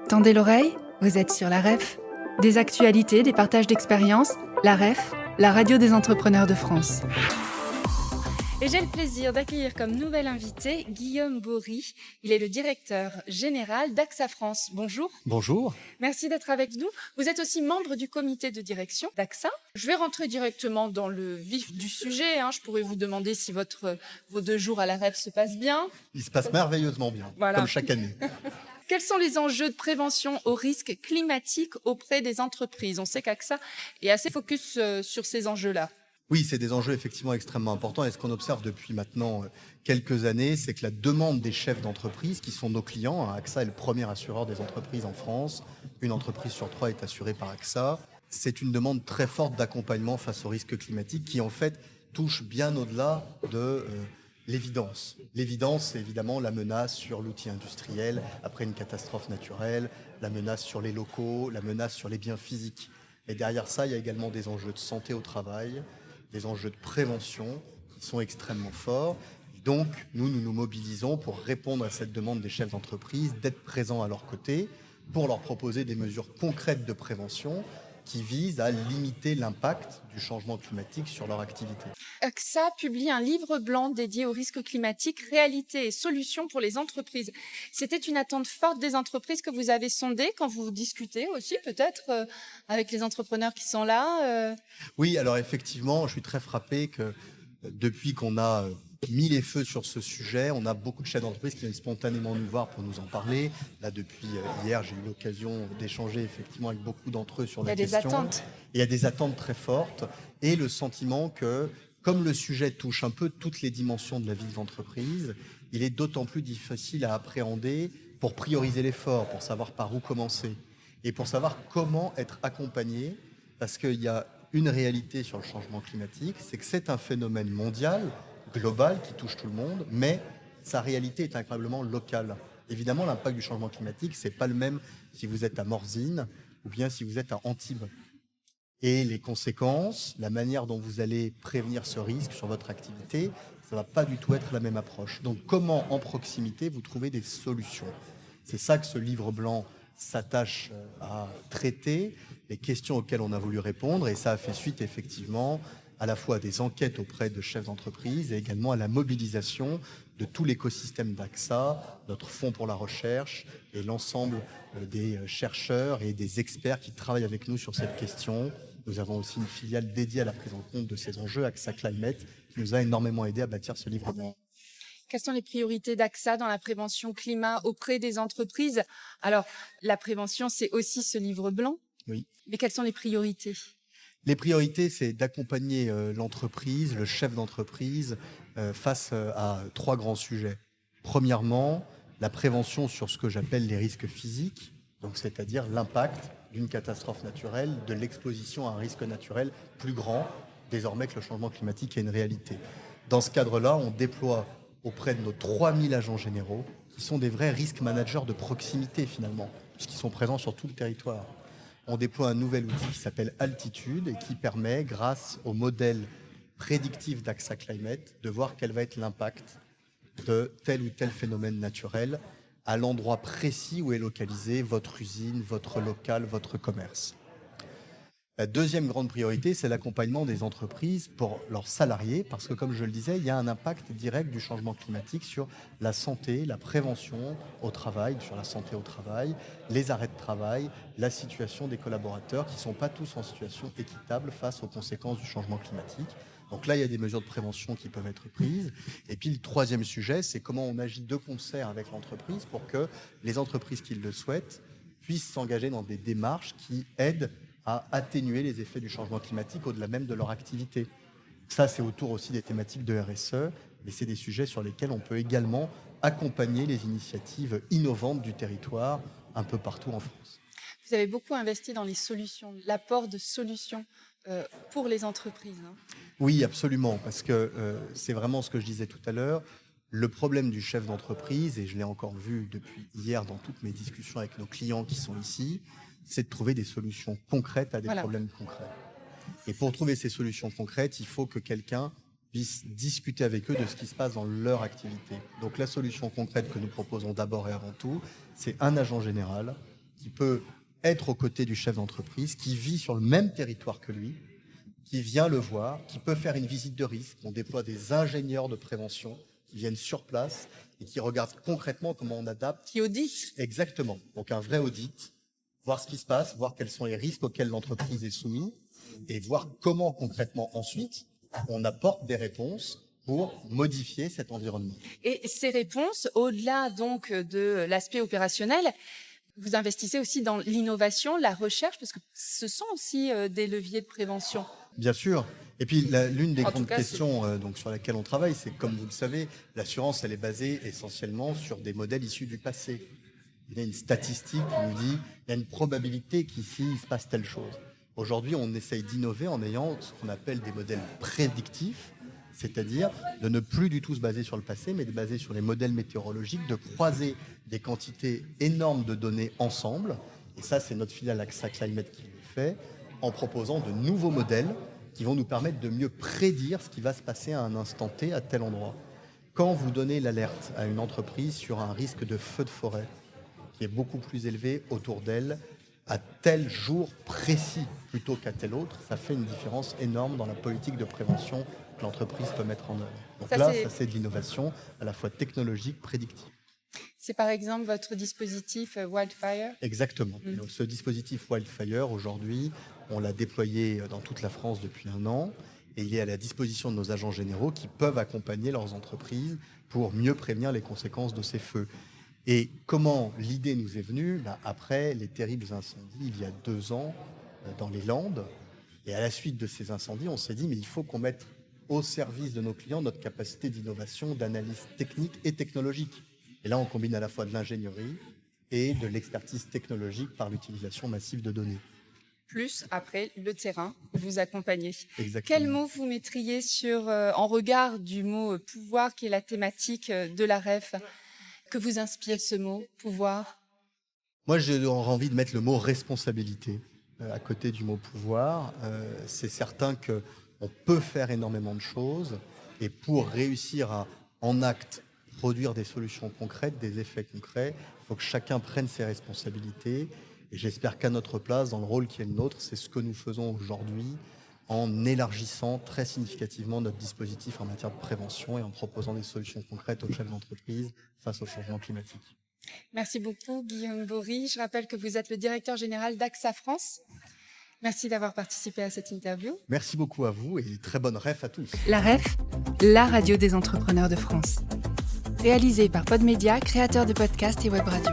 Tendez l'oreille, vous êtes sur la REF. Des actualités, des partages d'expériences, la REF, la radio des entrepreneurs de France. Et j'ai le plaisir d'accueillir comme nouvel invité Guillaume Bory. Il est le directeur général d'AXA France. Bonjour. Bonjour. Merci d'être avec nous. Vous êtes aussi membre du comité de direction d'AXA. Je vais rentrer directement dans le vif du sujet. Je pourrais vous demander si vos 2 jours à la REF se passent bien. Il se passe merveilleusement bien, Voilà. comme chaque année. Quels sont les enjeux de prévention aux risques climatiques auprès des entreprises? On sait qu'AXA est assez focus sur ces enjeux-là. Oui, c'est des enjeux effectivement extrêmement importants. Et ce qu'on observe depuis maintenant quelques années, c'est que la demande des chefs d'entreprise, qui sont nos clients, AXA est le premier assureur des entreprises en France, une entreprise sur 3 est assurée par AXA, c'est une demande très forte d'accompagnement face aux risques climatiques qui en fait touche bien au-delà de l'évidence. L'évidence, c'est évidemment la menace sur l'outil industriel après une catastrophe naturelle, la menace sur les locaux, la menace sur les biens physiques. Et derrière ça, il y a également des enjeux de santé au travail, des enjeux de prévention qui sont extrêmement forts. Donc, nous nous mobilisons pour répondre à cette demande des chefs d'entreprise, d'être présents à leur côté, pour leur proposer des mesures concrètes de prévention qui visent à limiter l'impact du changement climatique sur leur activité. AXA publie un livre blanc dédié aux risques climatiques, réalités et solutions pour les entreprises. C'était une attente forte des entreprises que vous avez sondées quand vous discutez aussi peut-être avec les entrepreneurs qui sont là Oui, alors effectivement, je suis très frappé que depuis qu'on a mis les feux sur ce sujet, on a beaucoup de chefs d'entreprise qui viennent spontanément nous voir pour nous en parler. Là, depuis hier, j'ai eu l'occasion d'échanger effectivement avec beaucoup d'entre eux sur la question. Il y a des attentes. Il y a des attentes très fortes et le sentiment que, comme le sujet touche un peu toutes les dimensions de la vie de l'entreprise, il est d'autant plus difficile à appréhender pour prioriser l'effort, pour savoir par où commencer et pour savoir comment être accompagné, parce qu'il y a une réalité sur le changement climatique, c'est que c'est un phénomène mondial, global, qui touche tout le monde, mais sa réalité est incroyablement locale. Évidemment, l'impact du changement climatique, c'est pas le même si vous êtes à Morzine ou bien si vous êtes à Antibes. Et les conséquences, la manière dont vous allez prévenir ce risque sur votre activité, ça va pas du tout être la même approche. Donc, comment, en proximité, vous trouvez des solutions? C'est ça que ce livre blanc s'attache à traiter, les questions auxquelles on a voulu répondre, et ça a fait suite, effectivement, à la fois à des enquêtes auprès de chefs d'entreprise et également à la mobilisation de tout l'écosystème d'AXA, notre fonds pour la recherche et l'ensemble des chercheurs et des experts qui travaillent avec nous sur cette question. Nous avons aussi une filiale dédiée à la prise en compte de ces enjeux, AXA Climate, qui nous a énormément aidé à bâtir ce livre blanc. Quelles sont les priorités d'AXA dans la prévention climat auprès des entreprises? Alors, la prévention, c'est aussi ce livre blanc. Oui. Mais quelles sont les priorités? Les priorités, c'est d'accompagner l'entreprise, le chef d'entreprise, face à 3 grands sujets. Premièrement, la prévention sur ce que j'appelle les risques physiques, donc c'est-à-dire l'impact d'une catastrophe naturelle, de l'exposition à un risque naturel plus grand, désormais que le changement climatique est une réalité. Dans ce cadre-là, on déploie auprès de nos 3000 agents généraux, qui sont des vrais risk managers de proximité finalement, puisqu'ils sont présents sur tout le territoire. On déploie un nouvel outil qui s'appelle Altitude et qui permet, grâce au modèle prédictif d'AXA Climate, de voir quel va être l'impact de tel ou tel phénomène naturel à l'endroit précis où est localisée votre usine, votre local, votre commerce. La deuxième grande priorité, c'est l'accompagnement des entreprises pour leurs salariés, parce que, comme je le disais, il y a un impact direct du changement climatique sur la santé, la prévention au travail, sur la santé au travail, les arrêts de travail, la situation des collaborateurs qui ne sont pas tous en situation équitable face aux conséquences du changement climatique. Donc là, il y a des mesures de prévention qui peuvent être prises. Et puis le troisième sujet, c'est comment on agit de concert avec l'entreprise pour que les entreprises qui le souhaitent puissent s'engager dans des démarches qui aident à atténuer les effets du changement climatique au-delà même de leur activité. Ça, c'est autour aussi des thématiques de RSE, mais c'est des sujets sur lesquels on peut également accompagner les initiatives innovantes du territoire un peu partout en France. Vous avez beaucoup investi dans les solutions, l'apport de solutions pour les entreprises. Oui, absolument, parce que c'est vraiment ce que je disais tout à l'heure. Le problème du chef d'entreprise, et je l'ai encore vu depuis hier dans toutes mes discussions avec nos clients qui sont ici, c'est de trouver des solutions concrètes à des problèmes concrets. Et pour trouver ces solutions concrètes, il faut que quelqu'un puissent discuter avec eux de ce qui se passe dans leur activité. Donc la solution concrète que nous proposons d'abord et avant tout, c'est un agent général qui peut être aux côtés du chef d'entreprise, qui vit sur le même territoire que lui, qui vient le voir, qui peut faire une visite de risque. On déploie des ingénieurs de prévention qui viennent sur place et qui regardent concrètement comment on adapte. Qui audite. Exactement. Donc un vrai audit, voir ce qui se passe, voir quels sont les risques auxquels l'entreprise est soumise et voir comment concrètement ensuite on apporte des réponses pour modifier cet environnement. Et ces réponses, au-delà donc de l'aspect opérationnel, vous investissez aussi dans l'innovation, la recherche, parce que ce sont aussi des leviers de prévention. Bien sûr. Et puis l'une des grandes questions donc sur laquelle on travaille, c'est comme vous le savez, l'assurance elle est basée essentiellement sur des modèles issus du passé. Il y a une statistique qui nous dit il y a une probabilité qu'ici il se passe telle chose. Aujourd'hui, on essaye d'innover en ayant ce qu'on appelle des modèles prédictifs, c'est-à-dire de ne plus du tout se baser sur le passé, mais de baser sur les modèles météorologiques, de croiser des quantités énormes de données ensemble. Et ça, c'est notre filiale AXA Climate qui le fait, en proposant de nouveaux modèles qui vont nous permettre de mieux prédire ce qui va se passer à un instant T, à tel endroit. Quand vous donnez l'alerte à une entreprise sur un risque de feu de forêt, qui est beaucoup plus élevé autour d'elle, à tel jour précis plutôt qu'à tel autre, ça fait une différence énorme dans la politique de prévention que l'entreprise peut mettre en œuvre. Donc ça, c'est de l'innovation à la fois technologique, prédictive. C'est par exemple votre dispositif Wildfire ? Exactement. Donc, ce dispositif Wildfire, aujourd'hui, on l'a déployé dans toute la France depuis 1 an et il est à la disposition de nos agents généraux qui peuvent accompagner leurs entreprises pour mieux prévenir les conséquences de ces feux. Et comment l'idée nous est venue après les terribles incendies il y a 2 ans dans les Landes. Et à la suite de ces incendies, on s'est dit mais il faut qu'on mette au service de nos clients notre capacité d'innovation, d'analyse technique et technologique. Et là, on combine à la fois de l'ingénierie et de l'expertise technologique par l'utilisation massive de données. Plus, après, le terrain, vous accompagnez. Exactement. Quel mot vous mettriez en regard du mot « pouvoir » qui est la thématique de la REF ? Que vous inspire ce mot, pouvoir ? Moi, j'aurais envie de mettre le mot responsabilité à côté du mot pouvoir. C'est certain qu'on peut faire énormément de choses et pour réussir à, en acte, produire des solutions concrètes, des effets concrets, il faut que chacun prenne ses responsabilités. Et j'espère qu'à notre place, dans le rôle qui est le nôtre, c'est ce que nous faisons aujourd'hui en élargissant très significativement notre dispositif en matière de prévention et en proposant des solutions concrètes aux chefs d'entreprise face au changement climatique. Merci beaucoup, Guillaume Bory. Je rappelle que vous êtes le directeur général d'AXA France. Merci d'avoir participé à cette interview. Merci beaucoup à vous et très bonne REF à tous. La REF, la radio des entrepreneurs de France. Réalisée par Podmedia, créateur de podcasts et web radio.